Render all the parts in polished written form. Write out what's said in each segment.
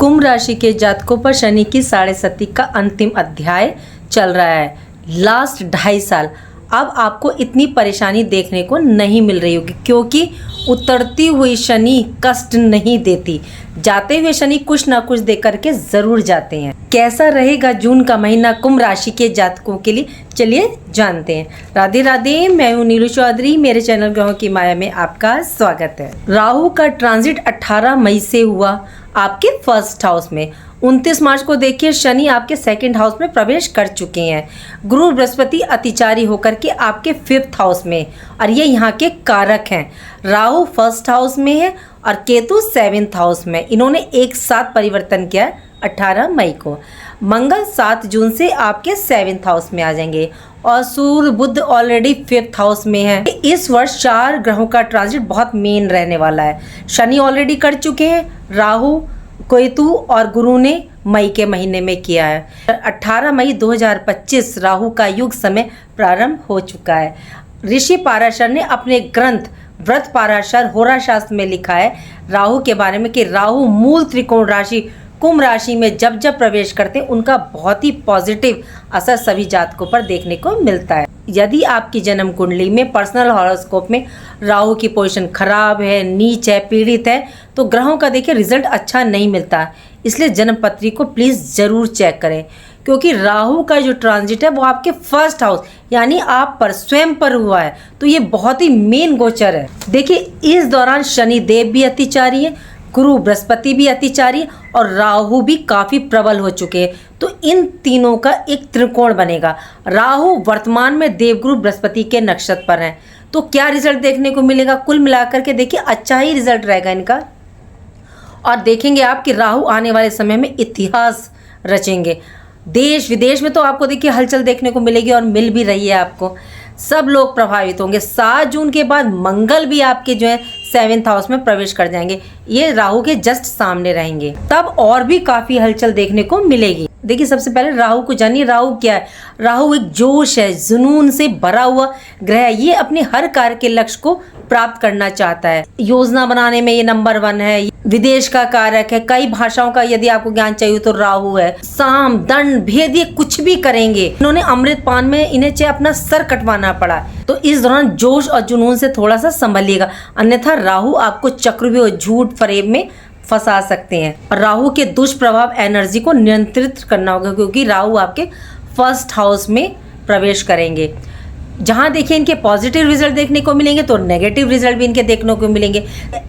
कुंभ राशि के जातकों पर शनि की 7.5 का अंतिम अध्याय चल रहा है। लास्ट 2.5 साल अब आपको इतनी परेशानी देखने को नहीं मिल रही होगी, क्योंकि उतरती हुई शनि कष्ट नहीं देती। जाते हुए शनि कुछ ना कुछ दे करके जरूर जाते हैं। कैसा रहेगा जून का महीना कुंभ राशि के जातकों के लिए, चलिए जानते हैं। राधे राधे, मैं हूँ नीलू चौधरी। मेरे चैनल ग्रहों की माया में आपका स्वागत है। राहु का ट्रांजिट 18 मई से हुआ आपके फर्स्ट हाउस में। 29 मार्च को देखिए शनि आपके सेकंड हाउस में प्रवेश कर चुके हैं। गुरु बृहस्पति अतिचारी होकर के आपके 5th हाउस में, और ये यहाँ के कारक हैं। राहु फर्स्ट हाउस में है और केतु 7th हाउस में। इन्होंने एक साथ परिवर्तन किया है 18 मई को। मंगल 7 जून से आपके 7th हाउस में आ जाएंगे और सूर्य बुध ऑलरेडी 5th हाउस में है। इस वर्ष 4 ग्रहों का ट्रांजिट बहुत मेन रहने वाला है। शनि ऑलरेडी कर चुके हैं, राहु, केतु और गुरु ने मई के महीने में किया है। 18 मई 2025 राहु का युग समय प्रारंभ हो चुका है। ऋषि पाराशर ने अपने ग्रंथ व्रत पाराशर होरा शास्त्र में लिखा है राहु के बारे में कि राहु मूल त्रिकोण राशि कुंभ राशि में जब जब प्रवेश करते हैं उनका बहुत ही पॉजिटिव असर सभी जातकों पर देखने को मिलता है। यदि आपकी जन्म कुंडली में पर्सनल हॉरोस्कोप में राहु की पोजीशन खराब है, नीच है, पीड़ित है, तो ग्रहों का देखिए रिजल्ट अच्छा नहीं मिलता। इसलिए जन्म पत्री को प्लीज़ ज़रूर चेक करें, क्योंकि राहु का जो ट्रांजिट है वो आपके फर्स्ट हाउस यानी आप पर स्वयं पर हुआ है, तो ये बहुत ही मेन गोचर है। देखिए इस दौरान शनि देव भी अतिचारी है, गुरु बृहस्पति भी अतिचारी और राहु भी काफ़ी प्रबल हो चुके हैं। तो इन तीनों का एक त्रिकोण बनेगा। राहु वर्तमान में देवगुरु बृहस्पति के नक्षत्र पर हैं, तो क्या रिजल्ट देखने को मिलेगा? कुल मिलाकर के देखिए अच्छा ही रिजल्ट रहेगा इनका। और देखेंगे आप कि राहु आने वाले समय में इतिहास रचेंगे। देश विदेश में तो आपको देखिए हलचल देखने को मिलेगी और मिल भी रही है आपको। सब लोग प्रभावित होंगे। 7 जून के बाद मंगल भी आपके जो है 7th हाउस में प्रवेश कर जाएंगे। ये राहु के जस्ट सामने रहेंगे, तब और भी काफ़ी हलचल देखने को मिलेगी। देखिए सबसे पहले राहु को जानिए। राहु क्या है? राहु एक जोश है, जुनून से भरा हुआ ग्रह है। ये अपने हर कार्य के लक्ष्य को प्राप्त करना चाहता है। योजना बनाने में ये नंबर 1 है। विदेश का कारक है। कई भाषाओं का यदि आपको ज्ञान चाहिए तो राहु है। साम दंड भेद ये कुछ भी करेंगे। इन्होंने अमृत पान में इन्हें चाहे अपना सर कटवाना पड़ा, तो इस दौरान जोश और जुनून से थोड़ा सा संभलिएगा, अन्यथा राहु आपको चक्रव्यूह झूठ फरेब में फंसा सकते हैं। राहु के दुष्प्रभाव एनर्जी को नियंत्रित करना होगा, क्योंकि राहु आपके फर्स्ट हाउस में प्रवेश करेंगे। जहाँ देखिए इनके पॉजिटिव रिजल्ट देखने को मिलेंगे तो नेगेटिव रिजल्ट भी इनके देखने को मिलेंगे।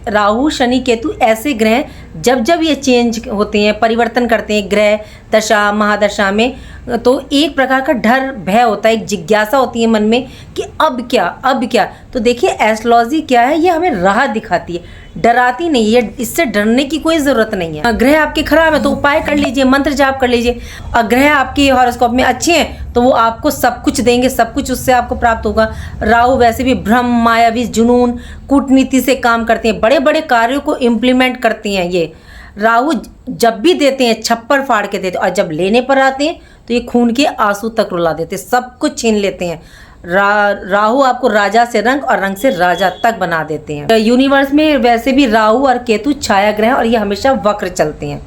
राहु शनि केतु ऐसे ग्रह जब जब ये चेंज होते हैं, परिवर्तन करते हैं ग्रह दशा महादशा में, तो एक प्रकार का डर भय होता है, एक जिज्ञासा होती है मन में कि अब क्या अब क्या। तो देखिए एस्ट्रोलॉजी क्या है, ये हमें राह दिखाती है, डराती नहीं है। इससे डरने की कोई ज़रूरत नहीं है। ग्रह आपके खराब है तो उपाय कर लीजिए, मंत्र जाप कर लीजिए। और ग्रह आपके हॉरोस्कोप में अच्छे हैं तो वो आपको सब कुछ देंगे, सब कुछ उससे आपको प्राप्त होगा। राहु वैसे भी भ्रम, मायावी, जुनून, कूटनीति से काम करते हैं, बड़े बड़े कार्यों को इम्प्लीमेंट करते हैं। ये राहु जब भी देते हैं छप्पर फाड़ के देते हैं, और जब लेने पर आते हैं तो ये खून के आंसू तक रुला देते हैं, सब कुछ छीन लेते हैं। राहु आपको राजा से रंग और रंग से राजा तक बना देते हैं। यूनिवर्स में वैसे भी राहु और केतु छाया ग्रह और ये हमेशा वक्र चलते हैं।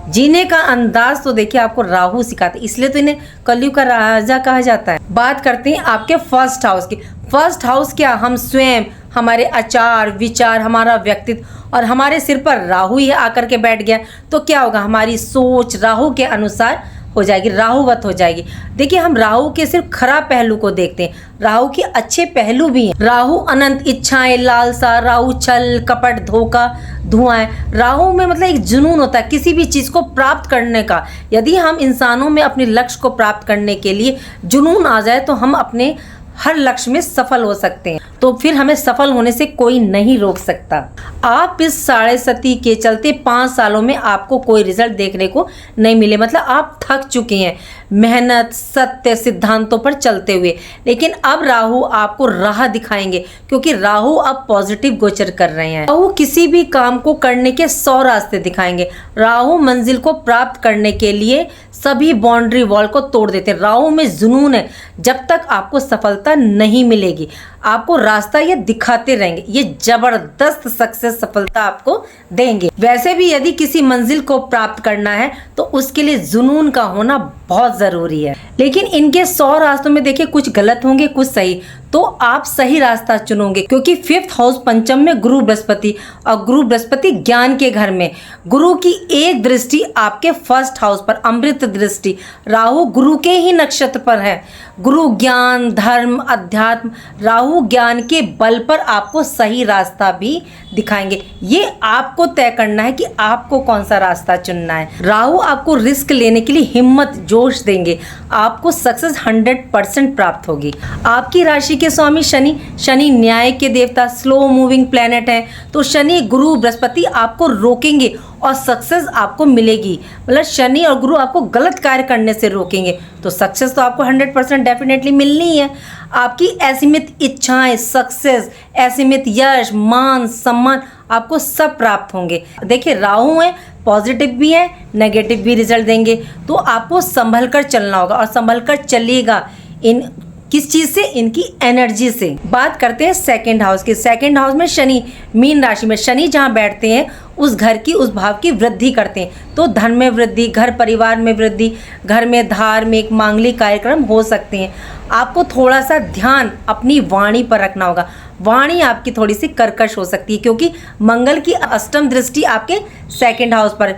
जीने का अंदाज तो देखिए आपको राहु सिखाते हैं, इसलिए तो इन्हें कलयुग का राजा कहा जाता है। बात करते हैं आपके फर्स्ट हाउस की। फर्स्ट हाउस क्या? हम स्वयं, हमारे आचार विचार, हमारा व्यक्तित्व, और हमारे सिर पर राहु ही आकर के बैठ गया तो क्या होगा? हमारी सोच राहु के अनुसार हो जाएगी, राहुवत हो जाएगी। देखिए हम राहु के सिर्फ खराब पहलू को देखते हैं, राहु के अच्छे पहलू भी हैं। राहु अनंत इच्छाएं, लालसा, राहु छल कपट, धोखा, धुआं। राहु में मतलब एक जुनून होता है किसी भी चीज़ को प्राप्त करने का। यदि हम इंसानों में अपने लक्ष्य को प्राप्त करने के लिए जुनून आ जाए तो हम अपने हर लक्ष्य में सफल हो सकते हैं, तो फिर हमें सफल होने से कोई नहीं रोक सकता। आप इस 7.5 के चलते 5 सालों में आपको कोई रिजल्ट देखने को नहीं मिले, मतलब आप थक चुके हैं। मेहनत, सत्य, सिद्धांतों पर चलते हुए। लेकिन अब राहु आपको राह दिखाएंगे, क्योंकि राहु अब पॉजिटिव गोचर कर रहे हैं। राहु किसी भी काम को करने के 100 रास्ते दिखाएंगे। राहु मंजिल को प्राप्त करने के लिए सभी बाउंड्री वॉल को तोड़ देते हैं। राहु में जुनून है, जब तक आपको सफलता नहीं मिलेगी आपको रास्ता ये दिखाते रहेंगे। ये जबरदस्त सक्सेस, सफलता आपको देंगे। वैसे भी यदि किसी मंजिल को प्राप्त करना है तो उसके लिए जुनून का होना बहुत जरूरी है। लेकिन इनके 100 रास्तों में देखिए कुछ गलत होंगे, कुछ सही, तो आप सही रास्ता चुनोगे, क्योंकि 5th हाउस पंचम में गुरु बृहस्पति, और गुरु बृहस्पति ज्ञान के घर में। गुरु की एक दृष्टि आपके 1st हाउस पर, अमृत दृष्टि। राहु गुरु के ही नक्षत्र पर है। गुरु ज्ञान, धर्म, अध्यात्म, राहु ज्ञान के बल पर आपको सही रास्ता भी दिखाएंगे। ये आपको तय करना है कि आपको कौन सा रास्ता चुनना है। राहु आपको रिस्क लेने के लिए हिम्मत, जोश देंगे। आपको सक्सेस 100% प्राप्त होगी। आपकी राशि के स्वामी शनि, शनि न्याय के देवता, स्लो मूविंग प्लेनेट है, तो शनि, गुरु, बृहस्पति आपको रोकेंगे और सक्सेस आपको मिलेगी। मतलब शनि और गुरु आपको गलत कार्य करने से रोकेंगे, तो सक्सेस तो आपको 100% डेफिनेटली मिलनी है। आपकी असीमित इच्छाएं, सक्सेस, असीमित यश, मान, सम्मान आपको सब प्राप्त होंगे। देखिए राहु है, पॉजिटिव भी है, नेगेटिव भी रिजल्ट देंगे, तो आपको संभल कर चलना होगा और संभल कर चलिएगा। इन किस चीज से? इनकी एनर्जी से। बात करते हैं 2nd हाउस की। 2nd हाउस में शनि, मीन राशि में शनि जहाँ बैठते हैं उस घर की, उस भाव की वृद्धि करते हैं, तो धन में वृद्धि, घर परिवार में वृद्धि, घर में धार्मिक मांगलिक कार्यक्रम हो सकते हैं। आपको थोड़ा सा ध्यान अपनी वाणी पर रखना होगा। वाणी आपकी थोड़ी सी कर्कश हो सकती है, क्योंकि मंगल की अष्टम दृष्टि आपके 2nd हाउस पर।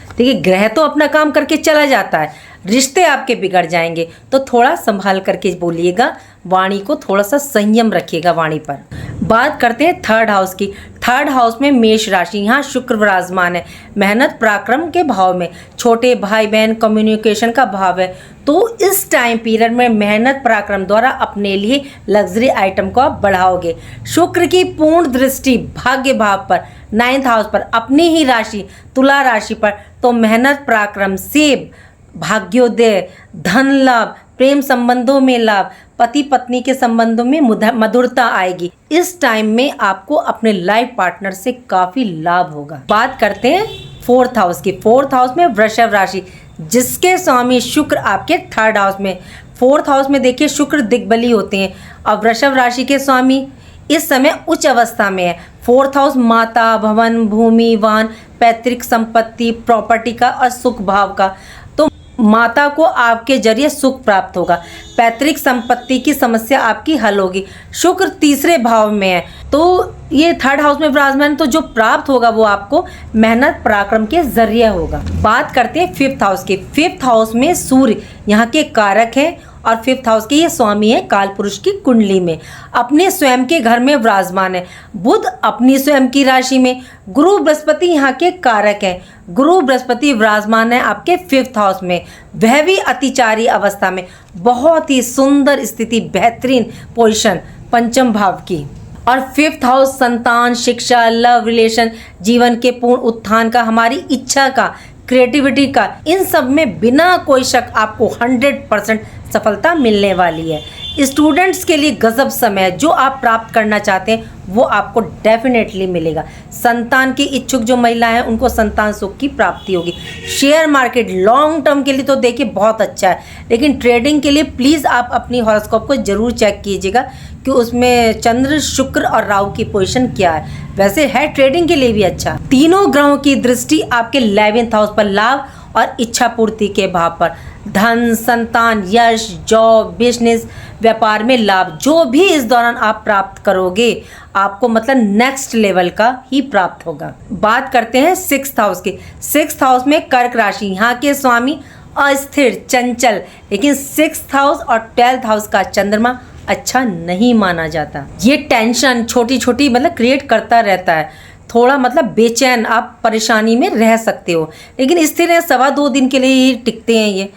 देखिए ग्रह तो अपना काम करके चला जाता है, रिश्ते आपके बिगड़ जाएंगे, तो थोड़ा संभाल करके बोलिएगा, वाणी को थोड़ा सा संयम रखिएगा वाणी पर। बात करते हैं 3rd हाउस की। 3rd हाउस में मेष राशि, यहाँ शुक्र विराजमान है, मेहनत पराक्रम के भाव में, छोटे भाई बहन कम्युनिकेशन का भाव है, तो इस टाइम पीरियड में मेहनत पराक्रम द्वारा अपने लिए लग्जरी आइटम को आप बढ़ाओगे। शुक्र की पूर्ण दृष्टि भाग्य भाव पर, 9th हाउस पर, अपनी ही राशि तुला राशि पर, तो मेहनत पराक्रम से भाग्योदय, धन लाभ, प्रेम संबंधों में लाभ, पति पत्नी के संबंधों में मधुरता आएगी। इस टाइम में आपको अपने लाइफ पार्टनर से काफी लाभ होगा। बात करते हैं 4th हाउस की। 4th हाउस में वृषभ राशि, जिसके स्वामी शुक्र आपके 3rd हाउस में। 4th हाउस में देखिए शुक्र दिग्बली होते हैं, और वृषभ राशि के स्वामी इस समय उच्च अवस्था में है। 4th हाउस माता, भवन, भूमि, वाहन, पैतृक संपत्ति, प्रॉपर्टी का और सुख भाव का, तो माता को आपके जरिए सुख प्राप्त होगा। पैतृक संपत्ति की समस्या आपकी हल होगी। शुक्र 3रे भाव में है, तो ये 3rd हाउस में विराजमान, तो जो प्राप्त होगा वो आपको मेहनत पराक्रम के जरिए होगा। बात करते हैं 5th हाउस की। 5th हाउस में सूर्य यहाँ के कारक हैं, और 5th हाउस के ये स्वामी है काल पुरुष की कुंडली में, अपने स्वयं के घर में विराजमान है। बुध अपनी स्वयं की राशि में, गुरु बृहस्पति यहाँ के कारक हैं। गुरु बृहस्पति विराजमान है आपके 5th हाउस में, वह भी अतिचारी अवस्था में। बहुत ही सुंदर स्थिति, बेहतरीन पोजीशन पंचम भाव की। और 5th हाउस संतान, शिक्षा, लव, रिलेशन, जीवन के पूर्ण उत्थान का, हमारी इच्छा का, क्रिएटिविटी का, इन सब में बिना कोई शक आपको 100% सफलता मिलने वाली है। स्टूडेंट्स के लिए गजब समय है, जो आप प्राप्त करना चाहते हैं वो आपको डेफिनेटली मिलेगा। संतान की इच्छुक जो महिला हैं उनको संतान सुख की प्राप्ति होगी। शेयर मार्केट लॉन्ग टर्म के लिए तो देखिए बहुत अच्छा है, लेकिन ट्रेडिंग के लिए प्लीज़ आप अपनी हॉरोस्कोप को ज़रूर चेक कीजिएगा कि उसमें चंद्र, शुक्र और राहु की पोजीशन क्या है। वैसे है ट्रेडिंग के लिए भी अच्छा। तीनों ग्रहों की दृष्टि आपके 11th हाउस पर, लाभ और इच्छा पूर्ति के भाव पर, धन, संतान, यश, जॉब, बिजनेस, व्यापार में लाभ, जो भी इस दौरान आप प्राप्त करोगे आपको मतलब नेक्स्ट लेवल का ही प्राप्त होगा। बात करते हैं 6th हाउस की। 6th हाउस में कर्क राशि, यहाँ के स्वामी अस्थिर, चंचल, लेकिन 6th हाउस और 12th हाउस का चंद्रमा अच्छा नहीं माना जाता। ये टेंशन छोटी छोटी मतलब क्रिएट करता रहता है, थोड़ा मतलब बेचैन, आप परेशानी में रह सकते हो, लेकिन स्थिर है, 2.25 दिन के लिए ही टिकते हैं ये।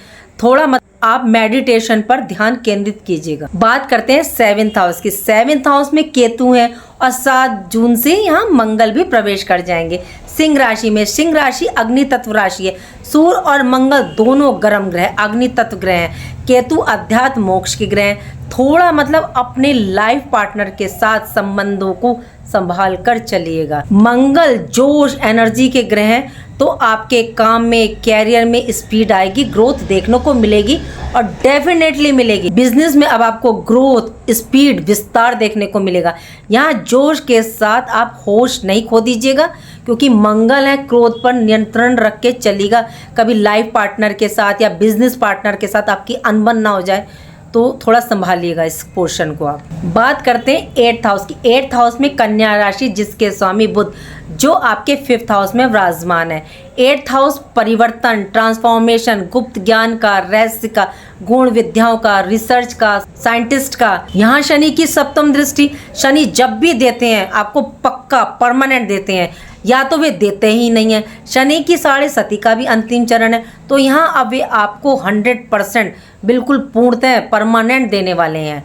थोड़ा आप मेडिटेशन पर ध्यान केंद्रित कीजिएगा। बात करते हैं 7th हाउस की। 7th हाउस में केतु है और 7 जून से यहाँ मंगल भी प्रवेश कर जाएंगे। सिंह राशि में। सिंह राशि अग्नि तत्व राशि है। सूर्य और मंगल दोनों गर्म ग्रह, अग्नि तत्व ग्रह हैं। केतु अध्यात्म मोक्ष के ग्रह हैं। थोड़ा मतलब अपने लाइफ पार्टनर के साथ संबंधों को संभाल कर चलिएगा। मंगल जोश एनर्जी के ग्रह हैं, तो आपके काम में, कैरियर में स्पीड आएगी, ग्रोथ देखने को मिलेगी और डेफिनेटली मिलेगी। बिजनेस में अब आपको ग्रोथ, स्पीड, विस्तार देखने को मिलेगा। यहाँ जोश के साथ आप होश नहीं खो दीजिएगा, क्योंकि मंगल है, क्रोध पर नियंत्रण रख के चलिएगा। कभी लाइफ पार्टनर के साथ या बिजनेस पार्टनर के साथ आपकी अनबन ना हो जाए, तो थोड़ा संभालिएगा इस पोर्शन को आप। बात करते हैं 8th हाउस की। 8th हाउस में कन्या राशि, जिसके स्वामी बुध, जो आपके 5th हाउस में विराजमान है। 8th हाउस परिवर्तन, ट्रांसफॉर्मेशन, गुप्त ज्ञान का, रहस्य का, गुण विद्याओं का, रिसर्च का, साइंटिस्ट का। यहाँ शनि की सप्तम दृष्टि, शनि जब भी देते हैं आपको पक्का परमानेंट देते हैं, या तो वे देते ही नहीं हैं। शनि की 6.5 का भी अंतिम चरण है, तो यहाँ अब वे आपको 100% बिल्कुल पूर्णतः परमानेंट देने वाले हैं।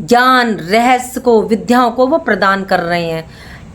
ज्ञान, रहस्य को, विद्याओं को वो प्रदान कर रहे हैं।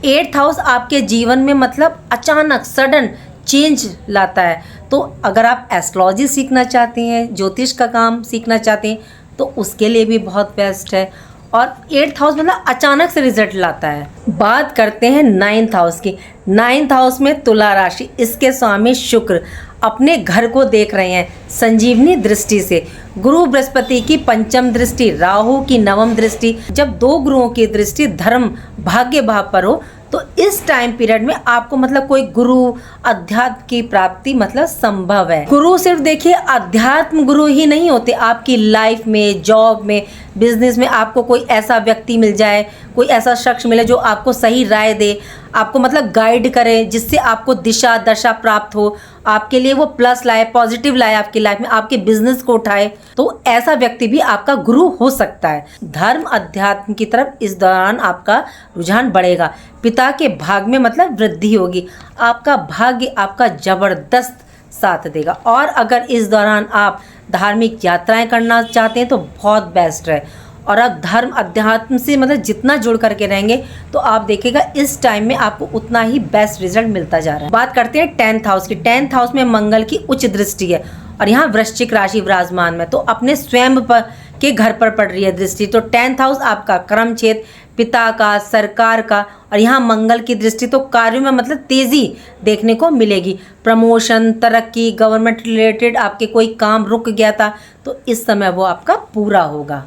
8th हाउस आपके जीवन में मतलब अचानक सडन चेंज लाता है। तो अगर आप एस्ट्रोलॉजी सीखना चाहते हैं, ज्योतिष का काम सीखना चाहते हैं, तो उसके लिए भी बहुत बेस्ट है। और 8th हाउस मतलब अचानक से रिजल्ट लाता है। बात करते हैं 9th हाउस की। 9th हाउस में तुला राशि, इसके स्वामी शुक्र अपने घर को देख रहे हैं संजीवनी दृष्टि से। गुरु बृहस्पति की 5th दृष्टि, राहु की 9th दृष्टि। जब 2 गुरुओं की दृष्टि धर्म भाग्य भाव पर हो, तो इस टाइम पीरियड में आपको मतलब कोई गुरु, अध्यात्म की प्राप्ति मतलब संभव है। गुरु सिर्फ देखिए अध्यात्म गुरु ही नहीं होते, आपकी लाइफ में, जॉब में, बिजनेस में आपको कोई ऐसा व्यक्ति मिल जाए, कोई ऐसा शख्स मिले जो आपको सही राय दे, आपको मतलब गाइड करे, जिससे आपको दिशा दशा प्राप्त हो, आपके लिए वो प्लस लाए, पॉजिटिव लाए आपकी लाइफ में, आपके बिजनेस को उठाए, तो ऐसा व्यक्ति भी आपका गुरु हो सकता है। धर्म अध्यात्म की तरफ इस दौरान आपका रुझान बढ़ेगा। पिता के भाग में मतलब वृद्धि होगी। आपका भाग्य आपका जबरदस्त साथ देगा। और अगर इस दौरान आप धार्मिक यात्राएं करना चाहते हैं तो बहुत बेस्ट है। और आप धर्म अध्यात्म से मतलब जितना जुड़ करके रहेंगे, तो आप देखिएगा इस टाइम में आपको उतना ही बेस्ट रिजल्ट मिलता जा रहा है। बात करते हैं 10th हाउस की। 10th हाउस में मंगल की उच्च दृष्टि है और यहाँ वृश्चिक राशि विराजमान में, तो अपने स्वयं पर के घर पर पड़ रही है दृष्टि। तो 10th हाउस आपका कर्म क्षेत्र, पिता का, सरकार का, और यहाँ मंगल की दृष्टि, तो कार्यों में मतलब तेजी देखने को मिलेगी। प्रमोशन, तरक्की, गवर्नमेंट रिलेटेड आपके कोई काम रुक गया था, तो इस समय वो आपका पूरा होगा।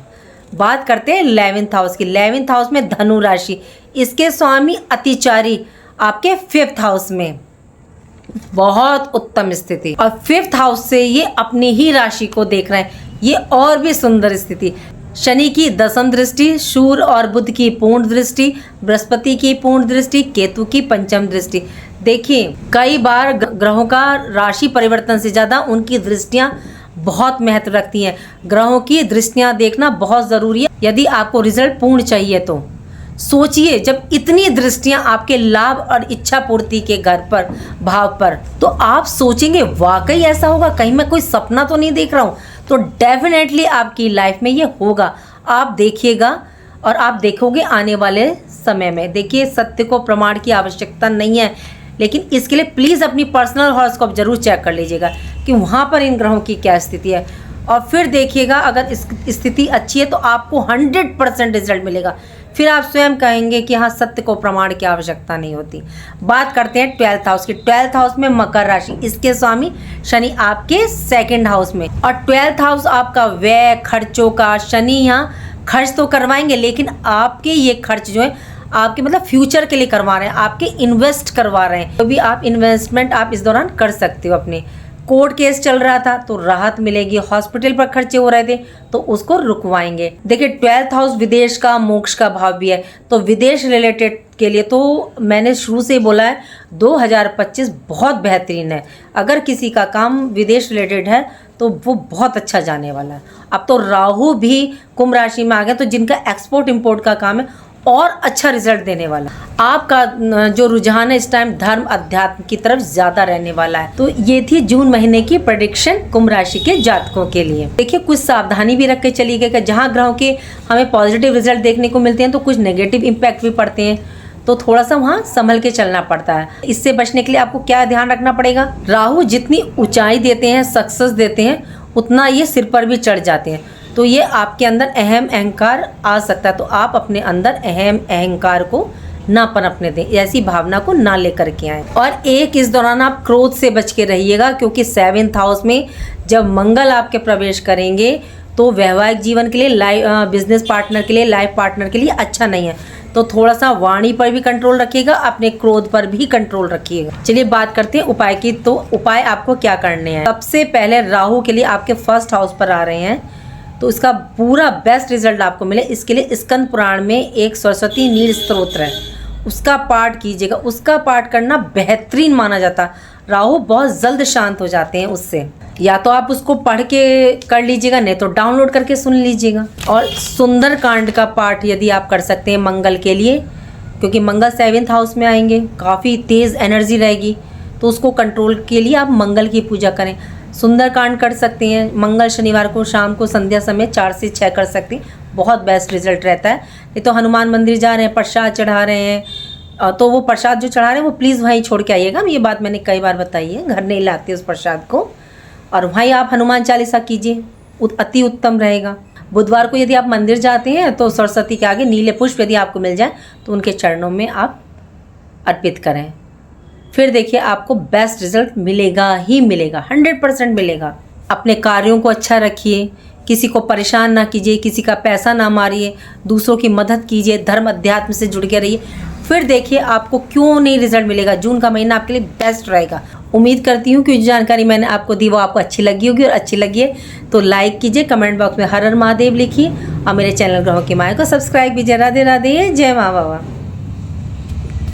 बात करते हैं 11th हाउस की। 11th हाउस में धनु राशि, इसके स्वामी अतिचारी आपके 5th हाउस में, बहुत उत्तम स्थिति। और 5th हाउस से ये अपनी ही राशि को देख रहे हैं, ये और भी सुंदर स्थिति। शनि की 10th दृष्टि, सूर्य और बुध की पूर्ण दृष्टि, बृहस्पति की पूर्ण दृष्टि, केतु की 5th दृष्टि। देखिए कई बार ग्रहों का राशि परिवर्तन से ज़्यादा उनकी दृष्टियाँ बहुत महत्व रखती हैं। ग्रहों की दृष्टियाँ देखना बहुत ज़रूरी है यदि आपको रिजल्ट पूर्ण चाहिए तो। सोचिए जब इतनी दृष्टियाँ आपके लाभ और इच्छा पूर्ति के घर पर, भाव पर, तो आप सोचेंगे वाकई ऐसा होगा, कहीं मैं कोई सपना तो नहीं देख रहा हूँ। तो डेफिनेटली आपकी लाइफ में ये होगा। आप देखिएगा और आप देखोगे आने वाले समय में। देखिए सत्य को प्रमाण की आवश्यकता नहीं है, लेकिन इसके लिए प्लीज़ अपनी पर्सनल हॉरोस्कोप जरूर चेक कर लीजिएगा कि वहाँ पर इन ग्रहों की क्या स्थिति है। और फिर देखिएगा अगर स्थिति अच्छी है तो आपको 100% रिजल्ट मिलेगा। फिर आप स्वयं कहेंगे कि हाँ सत्य को प्रमाण की आवश्यकता नहीं होती। बात करते हैं 12th हाउस की। 12th हाउस में मकर राशि, इसके स्वामी शनि आपके 2nd हाउस में। और 12th हाउस आपका व्यय, खर्चों का। शनि यहाँ खर्च तो करवाएंगे, लेकिन आपके ये खर्च जो है आपके मतलब फ्यूचर के लिए करवा रहे हैं, आपके इन्वेस्ट करवा रहे हैं। तो भी आप इन्वेस्टमेंट आप इस दौरान कर सकते हो। अपने कोर्ट केस चल रहा था तो राहत मिलेगी, हॉस्पिटल पर खर्चे हो रहे थे तो उसको रुकवाएंगे। देखिए 12th हाउस विदेश का, मोक्ष का भाव भी है, तो विदेश रिलेटेड के लिए तो मैंने शुरू से बोला है 2025 बहुत बेहतरीन है। अगर किसी का काम विदेश रिलेटेड है तो वो बहुत अच्छा जाने वाला है। अब तो राहु भी कुंभ राशि में आ गया, तो जिनका एक्सपोर्ट इंपोर्ट का काम है और अच्छा रिजल्ट देने वाला। आपका जो रुझान है इस टाइम धर्म अध्यात्म की तरफ ज्यादा रहने वाला है। तो ये थी जून महीने की प्रेडिक्शन कुंभ राशि के जातकों के लिए। देखिए कुछ सावधानी भी रख के चलिएगा कि जहाँ ग्रहों के हमें पॉजिटिव रिजल्ट देखने को मिलते हैं तो कुछ नेगेटिव इम्पैक्ट भी पड़ते हैं। तो थोड़ा सा वहाँ संभल के चलना पड़ता है। इससे बचने के लिए आपको क्या ध्यान रखना पड़ेगा, राहु जितनी ऊंचाई देते हैं, सक्सेस देते हैं, उतना ये सिर पर भी चढ़ जाते हैं। तो ये आपके अंदर अहम अहंकार आ सकता है, तो आप अपने अंदर अहम अहंकार को ना पनपने दें, ऐसी भावना को ना लेकर के आए। और इस दौरान आप क्रोध से बच के रहिएगा, क्योंकि 7th हाउस में जब मंगल आपके प्रवेश करेंगे तो वैवाहिक जीवन के लिए, बिजनेस पार्टनर के लिए, लाइफ पार्टनर के लिए अच्छा नहीं है। तो थोड़ा सा वाणी पर भी कंट्रोल रखिएगा, अपने क्रोध पर भी कंट्रोल रखिएगा। चलिए बात करते हैं उपाय की। तो उपाय आपको क्या करने हैं। सबसे पहले राहु के लिए आपके 1st हाउस पर आ रहे हैं, तो इसका पूरा बेस्ट रिजल्ट आपको मिले, इसके लिए स्कंद पुराण में एक सरस्वती नील स्तोत्र है, उसका पाठ कीजिएगा। उसका पाठ करना बेहतरीन माना जाता है, राहु बहुत जल्द शांत हो जाते हैं उससे। या तो आप उसको पढ़ के कर लीजिएगा, नहीं तो डाउनलोड करके सुन लीजिएगा। और सुंदर कांड का पाठ यदि आप कर सकते हैं मंगल के लिए, क्योंकि मंगल 7th हाउस में आएंगे, काफ़ी तेज़ एनर्जी रहेगी, तो उसको कंट्रोल के लिए आप मंगल की पूजा करें। सुंदर कांड कर सकते हैं मंगल शनिवार को शाम को संध्या समय 4 से 6 कर सकते हैं, बहुत बेस्ट रिजल्ट रहता है। नहीं तो हनुमान मंदिर जा रहे हैं, प्रसाद चढ़ा रहे हैं, तो वो प्रसाद जो चढ़ा रहे हैं वो प्लीज़ वहीं छोड़ के आइएगा। ये बात मैंने कई बार बताई है, घर नहीं लाते उस प्रसाद को, और वहीं आप हनुमान चालीसा कीजिए, अति उत्तम रहेगा। बुधवार को यदि आप मंदिर जाते हैं तो सरस्वती के आगे नीले पुष्प यदि आपको मिल जाए तो उनके चरणों में आप अर्पित करें। फिर देखिए आपको बेस्ट रिजल्ट मिलेगा ही मिलेगा, 100% मिलेगा। अपने कार्यों को अच्छा रखिए, किसी को परेशान ना कीजिए, किसी का पैसा ना मारिए, दूसरों की मदद कीजिए, धर्म अध्यात्म से जुड़ के रहिए। फिर देखिए आपको क्यों नहीं रिजल्ट मिलेगा। जून का महीना आपके लिए बेस्ट रहेगा। उम्मीद करती हूँ कि जो जानकारी मैंने आपको दी वो आपको अच्छी लगी होगी, और अच्छी लगी है तो लाइक कीजिए, कमेंट बॉक्स में हर हर महादेव लिखिए, और मेरे चैनल ग्रहों की माया को सब्सक्राइब कीजिए। राधे राधे, जय माँ बाबा।